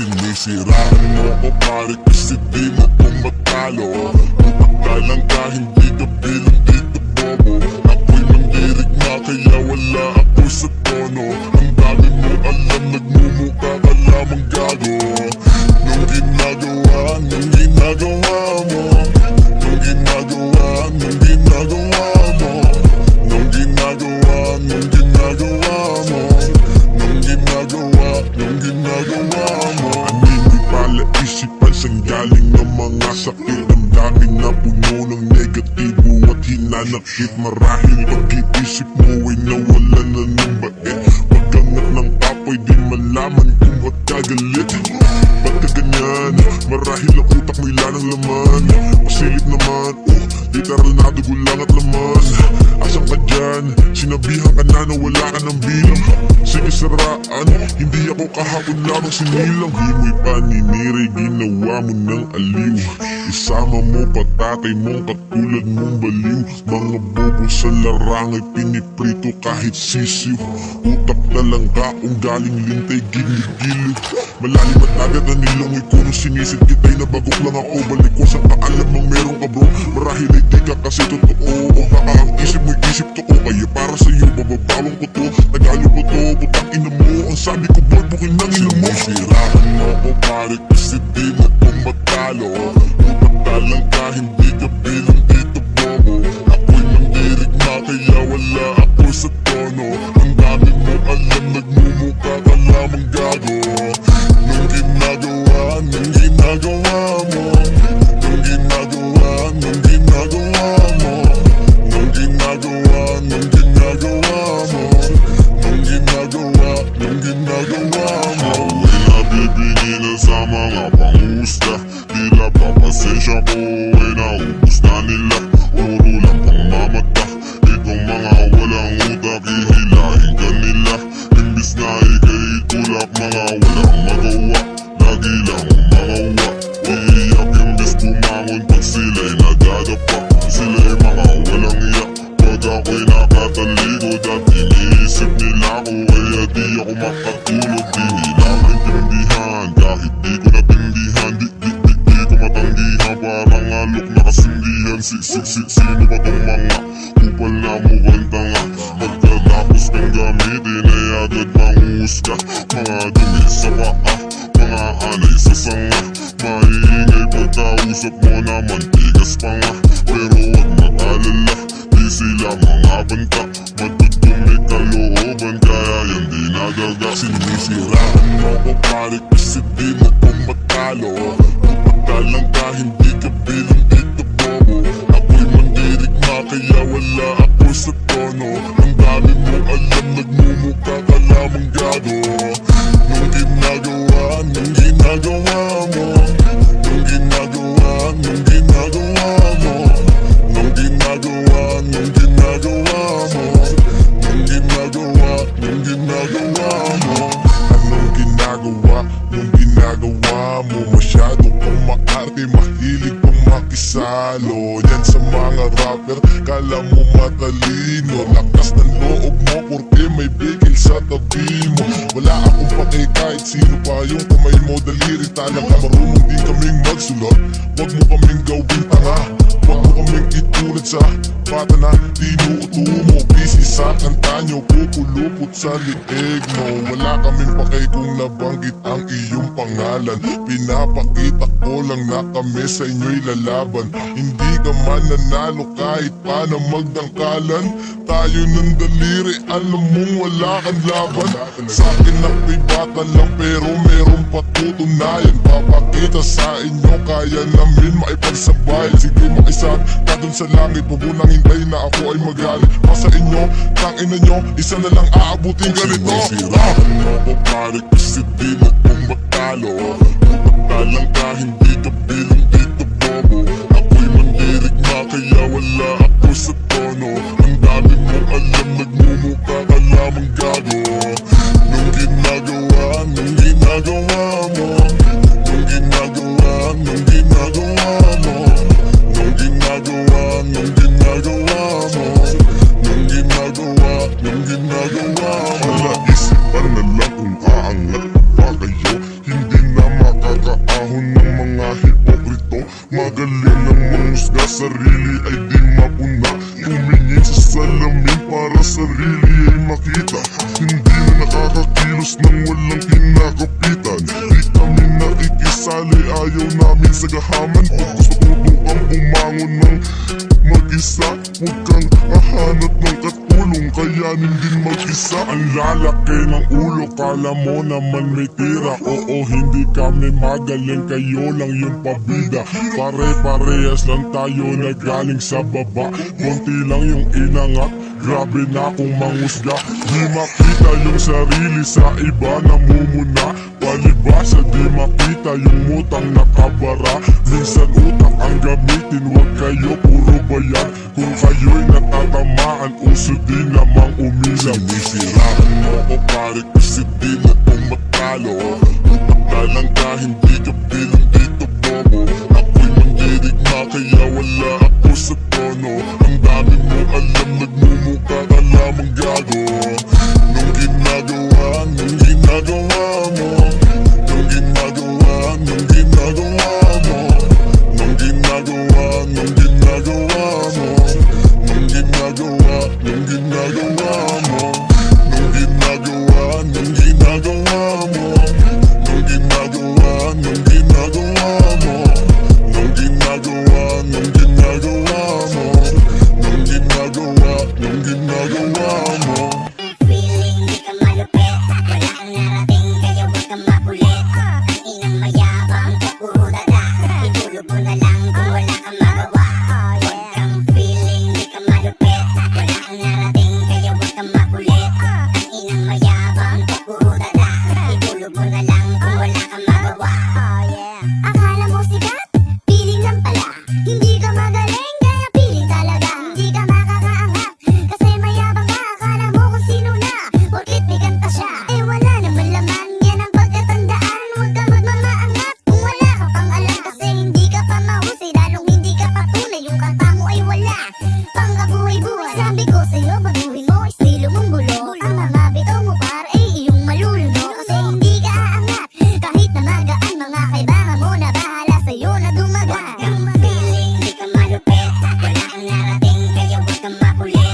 Sinisiraan mo ko pare kasi di mo kong matalo. Utak ka lang ka, hindi ka bilang dito bobo. Ako'y mandirigma kaya wala ako sa tono. Ang dami mo alam, nagmumukha ka lamang gago. Nung ginagawa mo, nung ginagawa mo, nung ginagawa mo. Hindi pala isipan sang galing ng mga sakit. Ang dami na puno ng negatibo at hinanakit. Marahil pag-iisip mo ay nawala na ng bait. Pagkangat ng kapoy di malaman kung ba't kagalit. Ba't ka ganyan? Marahil ang utak mo'y lanang laman. Pasilip naman, literal na dugo lang at laman. Asan ka dyan? Sinabihan ka na wala ka ng bilang. Sige saraan, hindi ako kahapon lamang sinilang. Di mo'y paniniri, ginawa mo ng aliw. Isama mo patatay mong katulad mong baliw. Mga bobo sa larangay piniprito kahit sisiw. Utak na lang ka kung galing lintay gilid-gilid. Malalim at agad na nilungoy ko nung sinisid kita'y nabagok lang ako. Balik ko sa paalam mang meron ka bro. Marahil ay di ka kasi totoo. O baka ang isip mo'y isip toko. Kaya para sa'yo bababawang ko to. Nagalo ko to, putang ina mo. Ang sabi ko boy, bukin ng ina mo. Sinisiraan mo ko pare kasi di mo kong matalo. Utak ka lang ka, hindi ka bilang dito bobo. Ako'y mandirigma kaya wala ako sa tono. Ang dami mo alam, nagmumukha ka lamang gago. Nung ginagawa mo, ako'y nabibingilan sa mga pangusga. Tila pa pasensya ko ay naubos na nila. Puro lang pang mamata. Itong mga walang utak, ihilahin ka nila. Imbis na ikay tulak, mga walang magawa. Lagi lang umangawa. Iiyak imbis bumangon pag sila'y nadadapa. Sila'y mga walang iyak. Pag ako'y nakatalikod at iniisip nila ko, kaya di ako makatulog. Di nila maintindihan kahit di ko natindihan. Di ko matanggihan, parang alok na kasindihan. Sino ba tong mga kupal na mukhang tanga? Pagkatapos kang gamitin ay agad manghusga. Mga dumi sa paa, mga anay sa sanga. Maiingay pagkausap mo naman, tigas pa nga. Pero wag mag-alala, di sila mga banta. Matutumi kalooban, kaya yan di nadaga. Sinisiraan mo ko pare kasi di mo kong matalo. Utak ka lang ka, hindi ka bilang dito bobo. Ako'y mandirigma kaya wala ako sa tono. Ang dami mo alam, nagmumukha ka lamang gago. Nung ginagawa mo, anong ginagawa mo? Masyado kang maarte, mahilig pang makisalo. Yan sa mga rapper, kala mo matalino. Lakas ng loob mo, porque may bigil sa tabi mo. Wala akong pake kahit sino pa yung kamay mo. Daliri talaga, marunong din kaming magsulat. Wag mo kaming gawin tanga, wag mo kaming itulad sa bata na tinuuto mo. Busy sa kanta nyo, pupulupot sa liig mo. Wala kaming pake kung nabanggit ang iyong pangalan. Pinapakita ko lang na kami sa inyo'y lalaban. Hindi ka man nanalo kahit pa na magdangkalan. Tayo ng daliri, alam mong wala kang laban. Sa akin ako'y bata lang pero merong patutunayan. Papakita sa inyo, kaya namin maipagsabay. Sige makisag ka dun sa langit, bubunang hintay na ako ay magalit. Pa sa inyo, tangina nyo, isa na lang aabutin ganito. Sinisiraan mo ko pare kasi di mo kong matalo. Utak ka lang ka, hindi ka bilang dito bobo. Ako'y mandirigma kaya wala ako sa tono. Ang dami mo alam, nagmumukha ka lamang gago. Nung ginagawa mo, Wala isipan na lang kung aangat pa kayo. Hindi na sarili ay di mapuna. Tumingin sa salamin para sarili ay makita. Hindi na nakakakilos nang walang kinakapitan. Di kami nakikisali, ayaw namin sa gahaman. Pag gusto kang bumangon ng mag-isa, huwag kang hahanap ng katulong, kayanin din mag-isa. Ang lalaki ng ulo, kala mo naman may tira. Oo, hindi kami magaling, kayo lang yung pabida. Pare-parehas lang tayo na galing sa baba. Konti lang yung inangat, grabe na kung mangusga. Di makita yung sarili sa iba namumuna. Palibasa di makita yung mutang nakabara. Minsan utak ang gamitin, wag kayo puro bayan. Kung kayo'y natatamaan, uso din namang umilang. Sinisiraan mo ko pare kasi di mo kung matalo. Upatalan ka, hindi ka bilang dito bobo. Ako'y mandirigma kaya wala ako sa tono. Ang dami mo alam, nagmumukha ka lamang gago. Nung ginagawa mo, nung ginagawa mo, nung ginagawa mo, nung ginagawa, nung ginagawa mo, nung ginagawa, nung ginagawa mo, nung ginagawa, nung ginagawa mo, nung ginagawa, nung ginagawa mo, nung ginagawa, nung ginagawa mo, nung ginagawa, nung ginagawa mo. Feeling di ka malupit, wala kang narating kaya huwag kang makulit. Ang inang mayabang, puro dada, itulog mo na lang kung wala kang magawa. Huwag kang feeling di ka malupit, wala kang narating kaya huwag kang makulit. Ang inang mayabang, puro dada, itulog mo na lang kung wala kang magawa. Akala mo sikat, feeling lang pala. Hindi ka magaling kaya feeling talaga. Hindi ka makakaangat kasi mayabang ka. Akala mo kung sino na, bakit may kanta siya. Eh wala naman laman, yan ang pagkatandaan. Huwag ka magmamaangat kung wala ka pang alam. Kasi hindi ka pa mahusay, lalong hindi ka pa tunay. Yung kanta mo ay wala pang kabuhay-buhay. Sabi ko sa'yo, baguhin mo estilo mong bulo. Ang mga bitaw mo par ay iyong maluluno. Kasi hindi ka aangat kahit na magaan. Mga kaibangan mo na bahala sa'yo na dumaga. Huwag kang feeling di ka malupit, wala kang narating kaya huwag kang makulit.